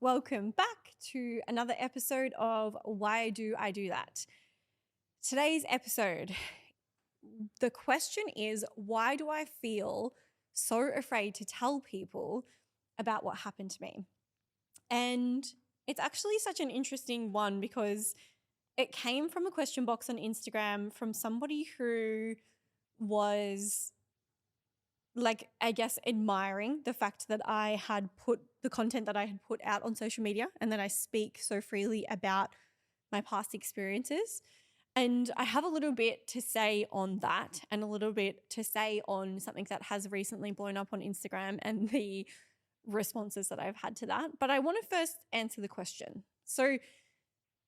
Welcome back to another episode of Why Do I Do That? Today's episode, the question is, why do I feel so afraid to tell people about what happened to me? And it's actually such an interesting one because it came from a question box on Instagram from somebody who was admiring the fact that I had put the content that I had put out on social media and that I speak so freely about my past experiences. And I have a little bit to say on that and a little bit to say on something that has recently blown up on Instagram and the responses that I've had to that. But I want to first answer the question. So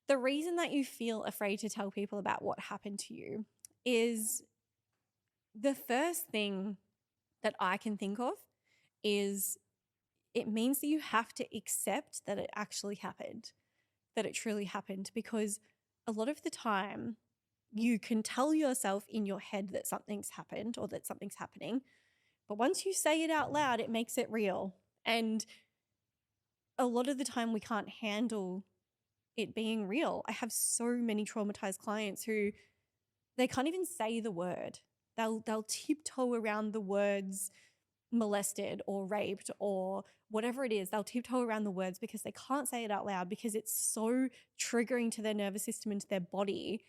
the reason that you feel afraid to tell people about what happened to you is the first thing that I can think of is it means that you have to accept that it actually happened, that it truly happened, because a lot of the time you can tell yourself in your head that something's happened or that something's happening, but once you say it out loud, it makes it real. And a lot of the time we can't handle it being real. I have so many traumatized clients who they can't even say the word. They'll tiptoe around the words molested or raped or whatever it is. They'll tiptoe around the words because they can't say it out loud because it's so triggering to their nervous system and to their body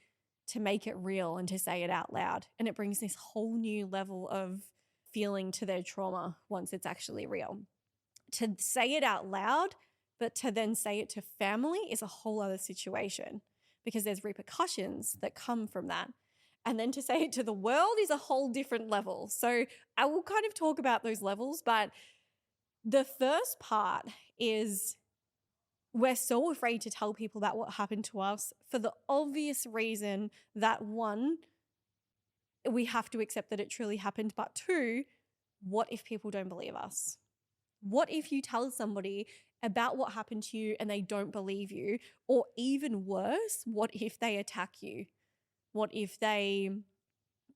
to make it real and to say it out loud. And it brings this whole new level of feeling to their trauma once it's actually real. To say it out loud, but to then say it to family is a whole other situation because there's repercussions that come from that. And then to say it to the world is a whole different level. So I will kind of talk about those levels, but the first part is we're so afraid to tell people about what happened to us for the obvious reason that one, we have to accept that it truly happened, but two, what if people don't believe us? What if you tell somebody about what happened to you and they don't believe you? Or even worse, what if they attack you? What if they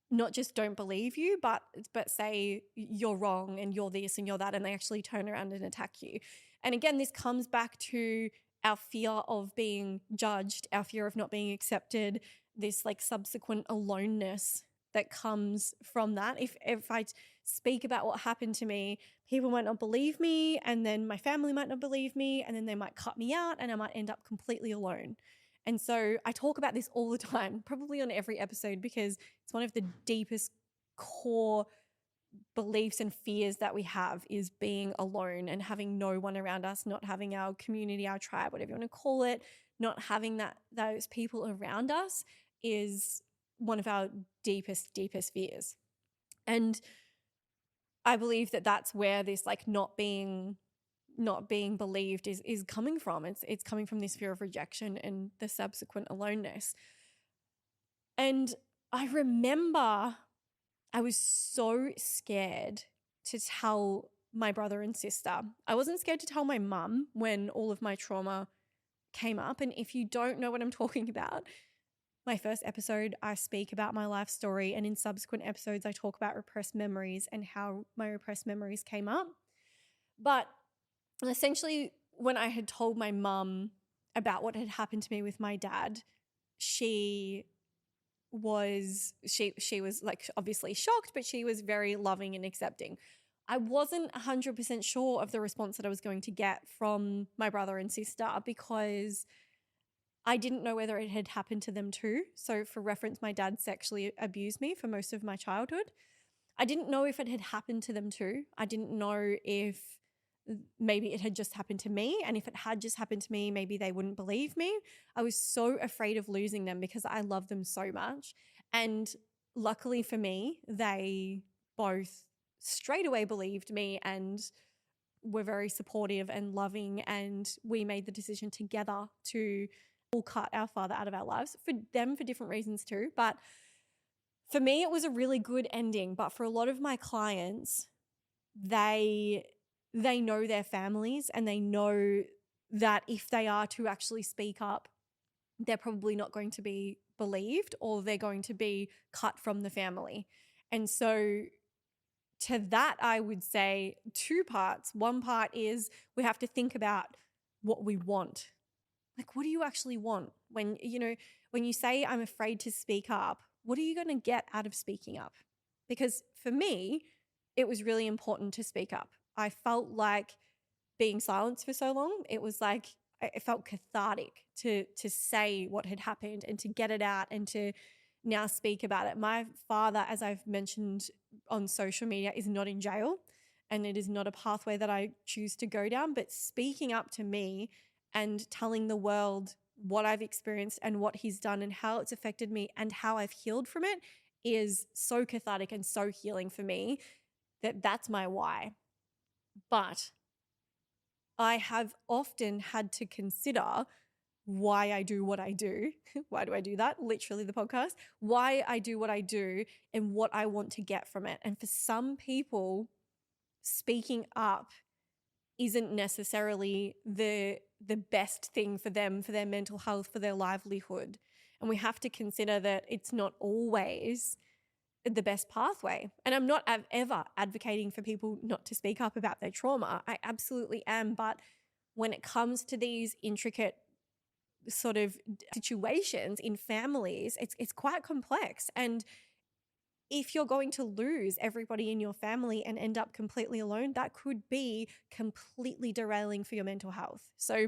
not just don't believe you, but say you're wrong and you're this and you're that, and they actually turn around and attack you? And again, this comes back to our fear of being judged, our fear of not being accepted, this subsequent aloneness that comes from that. If I speak about what happened to me, people might not believe me, and then my family might not believe me, and then they might cut me out and I might end up completely alone. And so I talk about this all the time, probably on every episode, because it's one of the deepest core beliefs and fears that we have is being alone and having no one around us, not having our community, our tribe, whatever you want to call it, not having those people around us is one of our deepest fears. And I believe that that's where this not being believed is coming from. It's coming from this fear of rejection and the subsequent aloneness. And I remember I was so scared to tell my brother and sister. I wasn't scared to tell my mum when all of my trauma came up. And if you don't know what I'm talking about, my first episode, I speak about my life story. And in subsequent episodes, I talk about repressed memories and how my repressed memories came up. But essentially, when I had told my mum about what had happened to me with my dad, she was obviously shocked, but she was very loving and accepting. I wasn't 100% sure of the response that I was going to get from my brother and sister because I didn't know whether it had happened to them too. So for reference, my dad sexually abused me for most of my childhood. I didn't know if it had happened to them too. I didn't know if maybe it had just happened to me. And if it had just happened to me, maybe they wouldn't believe me. I was so afraid of losing them because I love them so much. And luckily for me, they both straight away believed me and were very supportive and loving. And we made the decision together to all cut our father out of our lives, for them for different reasons too. But for me, it was a really good ending. But for a lot of my clients, they know their families and they know that if they are to actually speak up, they're probably not going to be believed or they're going to be cut from the family. And so to that, I would say two parts. One part is we have to think about what we want. Like, what do you actually want? When you say, I'm afraid to speak up, what are you going to get out of speaking up? Because for me, it was really important to speak up. I felt like being silenced for so long, it was like, it felt cathartic to say what had happened and to get it out and to now speak about it. My father, as I've mentioned on social media, is not in jail, and it is not a pathway that I choose to go down, but speaking up to me and telling the world what I've experienced and what he's done and how it's affected me and how I've healed from it is so cathartic and so healing for me that that's my why. But I have often had to consider why I do what I do. Why do I do that? Literally the podcast. Why I do what I do and what I want to get from it. And for some people, speaking up isn't necessarily the best thing for them, for their mental health, for their livelihood. And we have to consider that it's not always the best pathway. And I'm not ever advocating for people not to speak up about their trauma. I absolutely am. But when it comes to these intricate sort of situations in families, it's quite complex. And if you're going to lose everybody in your family and end up completely alone, that could be completely derailing for your mental health. So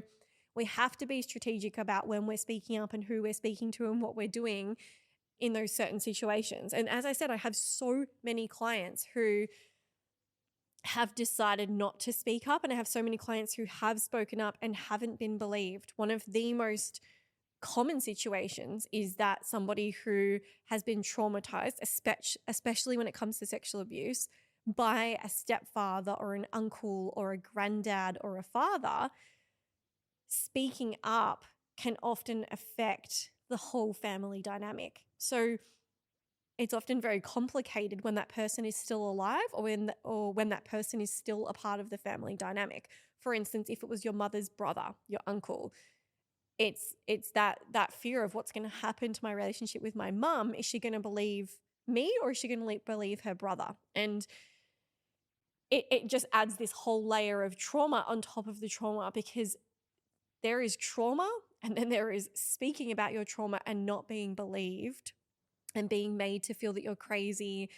we have to be strategic about when we're speaking up and who we're speaking to and what we're doing in those certain situations. And as I said, I have so many clients who have decided not to speak up, and I have so many clients who have spoken up and haven't been believed. One of the most common situations is that somebody who has been traumatized, especially when it comes to sexual abuse, by a stepfather or an uncle or a granddad or a father, speaking up can often affect the whole family dynamic. So it's often very complicated when that person is still alive or when that person is still a part of the family dynamic. For instance, if it was your mother's brother, your uncle, it's that fear of what's going to happen to my relationship with my mum. Is she going to believe me or is she going to believe her brother? And it just adds this whole layer of trauma on top of the trauma, because there is trauma and then there is speaking about your trauma and not being believed and being made to feel that you're crazy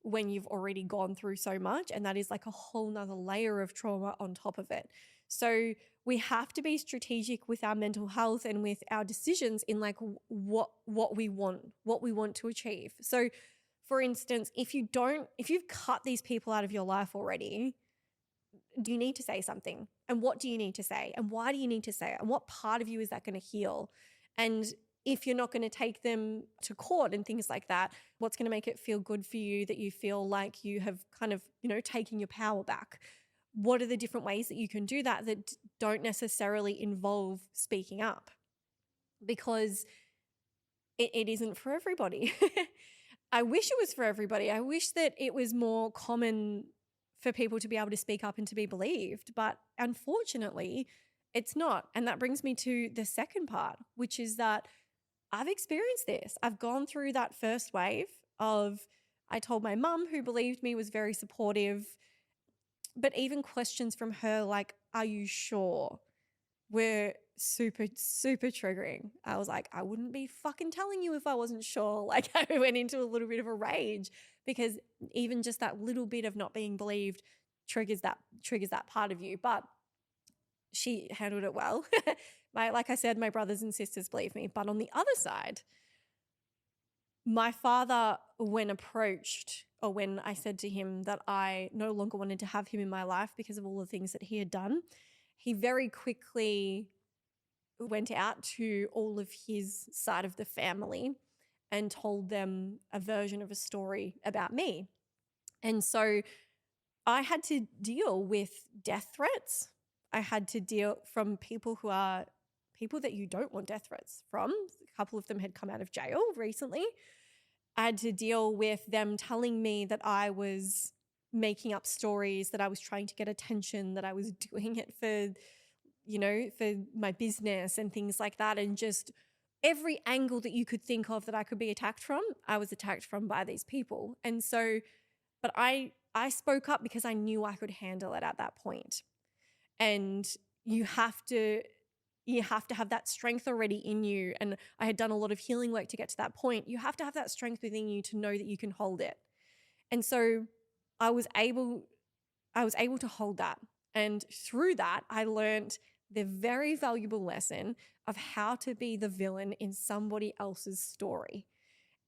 when you've already gone through so much. And that is like a whole nother layer of trauma on top of it. So we have to be strategic with our mental health and with our decisions in like what we want to achieve. So for instance, if you've cut these people out of your life already, do you need to say something? And what do you need to say? And why do you need to say it? And what part of you is that going to heal? And if you're not going to take them to court and things like that, what's going to make it feel good for you that you feel like you have kind of, taken your power back? What are the different ways that you can do that don't necessarily involve speaking up? Because it isn't for everybody. I wish it was for everybody. I wish that it was more common for people to be able to speak up and to be believed. But unfortunately, it's not. And that brings me to the second part, which is that I've experienced this. I've gone through that first wave of, I told my mum, who believed me, was very supportive, but even questions from her like, are you sure? Were super, super triggering. I was like, I wouldn't be fucking telling you if I wasn't sure. Like, I went into a little bit of a rage because even just that little bit of not being believed triggers that part of you. But she handled it well. Like I said, my brothers and sisters believe me. But on the other side, my father, when approached, or when I said to him that I no longer wanted to have him in my life because of all the things that he had done, he very quickly went out to all of his side of the family and told them a version of a story about me. And so I had to deal with death threats. I had to deal from people that you don't want death threats from. A couple of them had come out of jail recently. I had to deal with them telling me that I was making up stories, that I was trying to get attention, that I was doing it for my business and things like that. And just every angle that you could think of that I could be attacked from, I was attacked from by these people. And so, but I spoke up because I knew I could handle it at that point. And you have to have that strength already in you. And I had done a lot of healing work to get to that point. You have to have that strength within you to know that you can hold it. And so I was able to hold that. And through that, I learned the very valuable lesson of how to be the villain in somebody else's story.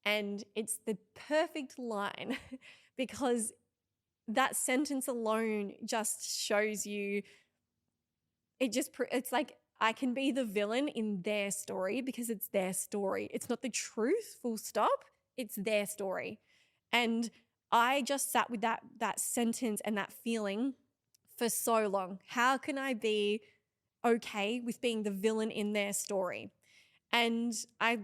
And it's the perfect line because that sentence alone just shows you, it's like, I can be the villain in their story because it's their story. It's not the truth, full stop. It's their story. And I just sat with that sentence and that feeling for so long. How can I be okay with being the villain in their story? And I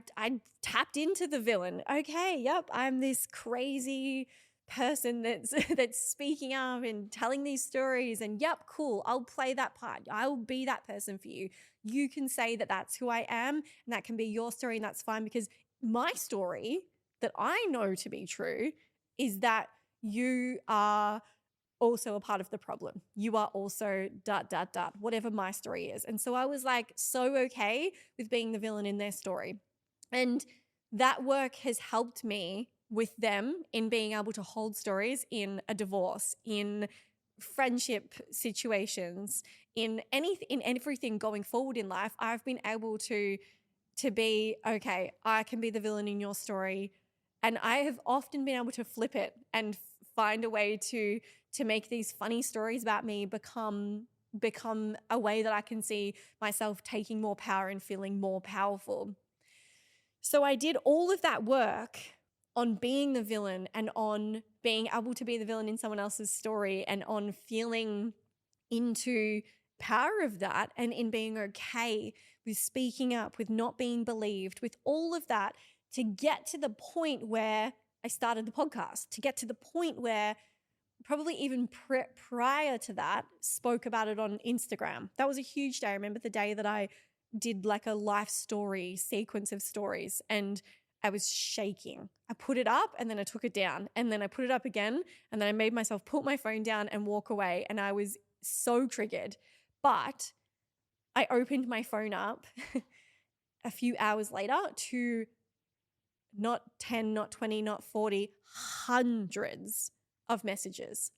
tapped into the villain. Okay, yep, I'm this crazy person that's speaking up and telling these stories, and yep, cool, I'll play that part. I'll be that person for you. You can say that that's who I am, and that can be your story, and that's fine, because my story that I know to be true is that you are also a part of the problem. You are also ... whatever my story is. And so I was like so okay with being the villain in their story. And that work has helped me with them in being able to hold stories in a divorce, in friendship situations, in everything going forward in life. I've been able to be, okay, I can be the villain in your story. And I have often been able to flip it and find a way to make these funny stories about me become a way that I can see myself taking more power and feeling more powerful. So I did all of that work on being the villain and on being able to be the villain in someone else's story and on feeling into power of that and in being okay with speaking up, with not being believed, with all of that, to get to the point where I started the podcast, to get to the point where probably even prior to that, spoke about it on Instagram. That was a huge day. I remember the day that I did like a life story sequence of stories, and I was shaking. I put it up and then I took it down, and then I put it up again, and then I made myself put my phone down and walk away, and I was so triggered. But I opened my phone up a few hours later to not 10, not 20, not 40, hundreds of messages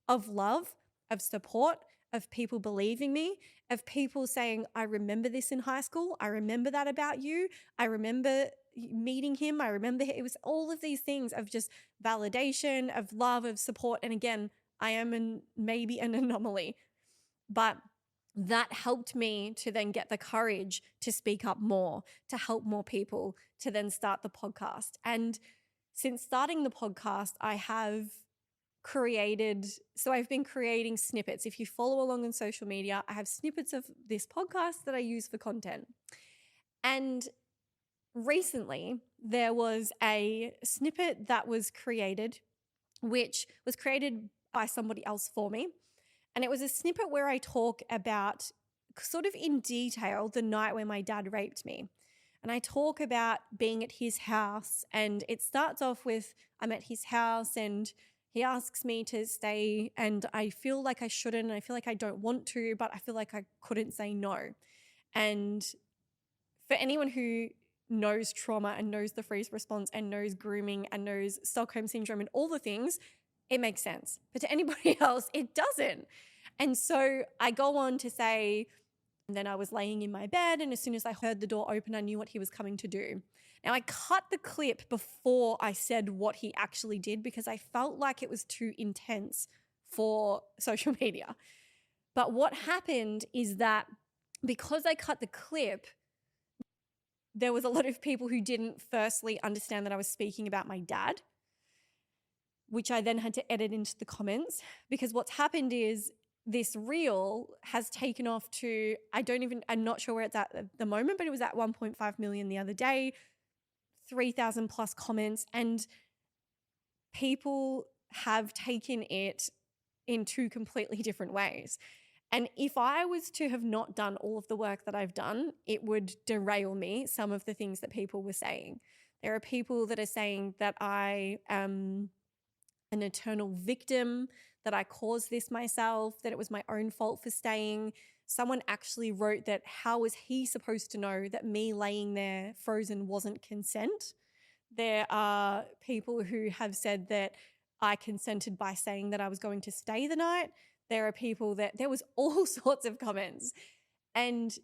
of love, of support, of people believing me, of people saying, I remember this in high school. I remember that about you. I remember meeting him. I remember it was all of these things of just validation, of love, of support. And again, I am maybe an anomaly, but that helped me to then get the courage to speak up more, to help more people, to then start the podcast. And since starting the podcast, I've been creating snippets. If you follow along on social media, I have snippets of this podcast that I use for content. And recently, there was a snippet that was created, which was created by somebody else for me. And it was a snippet where I talk about, sort of in detail, the night where my dad raped me. And I talk about being at his house, and it starts off with, I'm at his house and he asks me to stay, and I feel like I shouldn't, and I feel like I don't want to, but I feel like I couldn't say no. And for anyone who knows trauma and knows the freeze response and knows grooming and knows Stockholm syndrome and all the things, it makes sense. But to anybody else, it doesn't. And so I go on to say, and then I was laying in my bed, and as soon as I heard the door open, I knew what he was coming to do. Now, I cut the clip before I said what he actually did because I felt like it was too intense for social media. But what happened is that because I cut the clip, there was a lot of people who didn't firstly understand that I was speaking about my dad, which I then had to edit into the comments, because what's happened is this reel has taken off to, I'm not sure where it's at the moment, but it was at 1.5 million the other day, 3,000 plus comments, and people have taken it in two completely different ways. And if I was to have not done all of the work that I've done, it would derail me, some of the things that people were saying. There are people that are saying that I am an eternal victim, that I caused this myself, that it was my own fault for staying. Someone actually wrote that how was he supposed to know that me laying there frozen wasn't consent? There are people who have said that I consented by saying that I was going to stay the night. There are people that there was all sorts of comments. And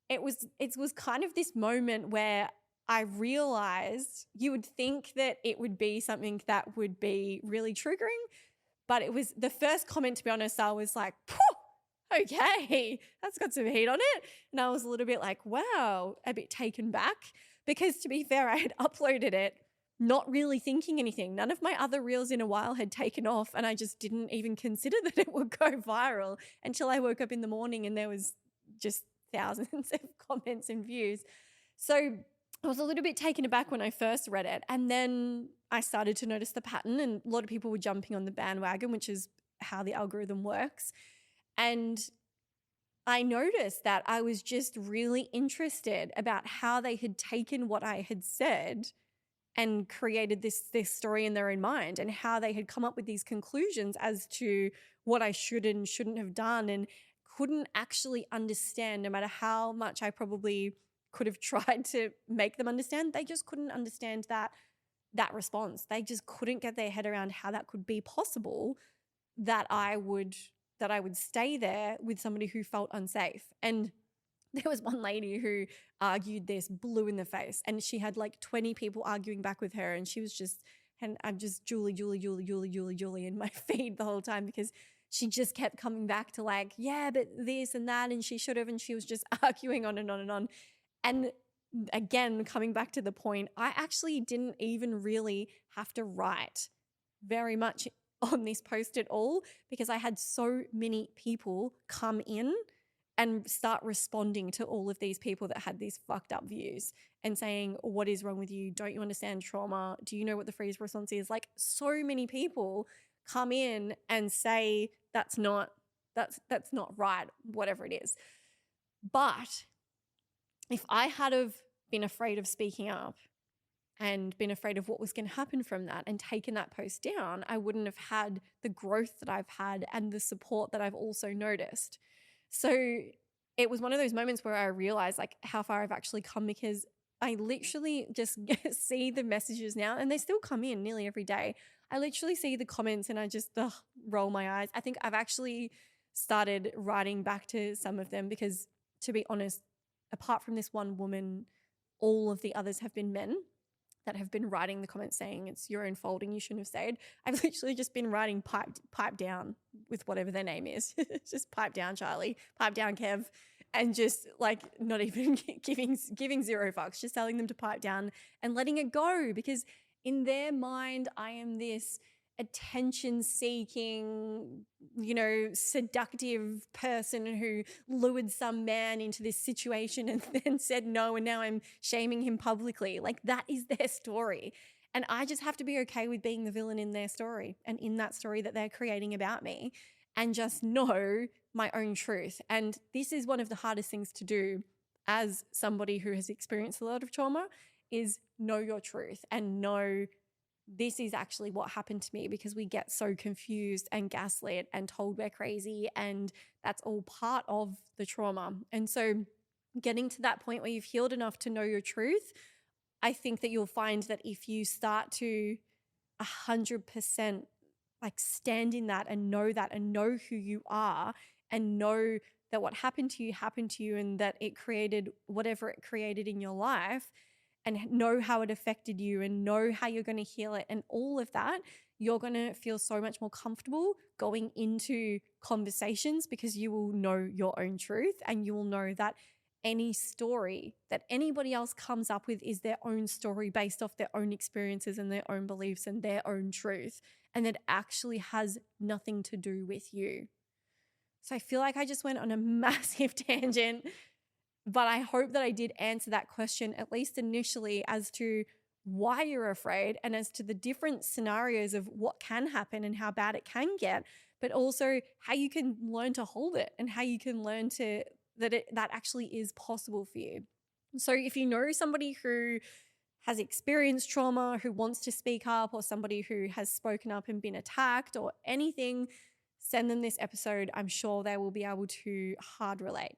it was kind of this moment where I realized you would think that it would be something that would be really triggering, but it was the first comment, to be honest, I was like, okay, that's got some heat on it. And I was a little bit like, wow, a bit taken back, because to be fair, I had uploaded it not really thinking anything. None of my other reels in a while had taken off, and I just didn't even consider that it would go viral until I woke up in the morning and there was just thousands of comments and views. So I was a little bit taken aback when I first read it. And then I started to notice the pattern, and a lot of people were jumping on the bandwagon, which is how the algorithm works. And I noticed that I was just really interested about how they had taken what I had said and created this story in their own mind, and how they had come up with these conclusions as to what I should and shouldn't have done, and couldn't actually understand, no matter how much I probably could have tried to make them understand. They just couldn't understand that response. They just couldn't get their head around how that could be possible, that I would stay there with somebody who felt unsafe. And there was one lady who argued this blue in the face, and she had like 20 people arguing back with her, and she was just, and I'm just Julie in my feed the whole time, because she just kept coming back to like, yeah, but this and that, and she should have, and she was just arguing on and on and on. And again, coming back to the point, I actually didn't even really have to write very much on this post at all, because I had so many people come in and start responding to all of these people that had these fucked up views and saying, what is wrong with you? Don't you understand trauma? Do you know what the freeze response is? Like, so many people come in and say that's not right, whatever it is. But if I had have been afraid of speaking up and been afraid of what was going to happen from that and taken that post down, I wouldn't have had the growth that I've had and the support that I've also noticed. So it was one of those moments where I realized like how far I've actually come, because I literally just see the messages now, and they still come in nearly every day. I literally see the comments and I just roll my eyes. I think I've actually started writing back to some of them, because to be honest, apart from this one woman, all of the others have been men that have been writing the comments saying it's your own fault and you shouldn't have stayed. I've literally just been writing pipe down with whatever their name is. Just pipe down, Charlie, pipe down, Kev, and just like not even giving zero fucks, just telling them to pipe down and letting it go, because in their mind, I am this attention-seeking, seductive person who lured some man into this situation and then said no, and now I'm shaming him publicly. Like, that is their story. And I just have to be okay with being the villain in their story and in that story that they're creating about me, and just know my own truth. And this is one of the hardest things to do as somebody who has experienced a lot of trauma, is know your truth and know this is actually what happened to me, because we get so confused and gaslit and told we're crazy, and that's all part of the trauma. And so getting to that point where you've healed enough to know your truth, I think that you'll find that if you start to 100% like stand in that and know who you are, and know that what happened to you, and that it created whatever it created in your life, and know how it affected you, and know how you're going to heal it, and all of that, you're going to feel so much more comfortable going into conversations, because you will know your own truth, and you will know that any story that anybody else comes up with is their own story based off their own experiences and their own beliefs and their own truth, and that actually has nothing to do with you. So I feel like I just went on a massive tangent, but I hope that I did answer that question, at least initially, as to why you're afraid and as to the different scenarios of what can happen and how bad it can get, but also how you can learn to hold it, and how you can learn that actually is possible for you. So if you know somebody who has experienced trauma, who wants to speak up, or somebody who has spoken up and been attacked or anything, send them this episode. I'm sure they will be able to hard relate.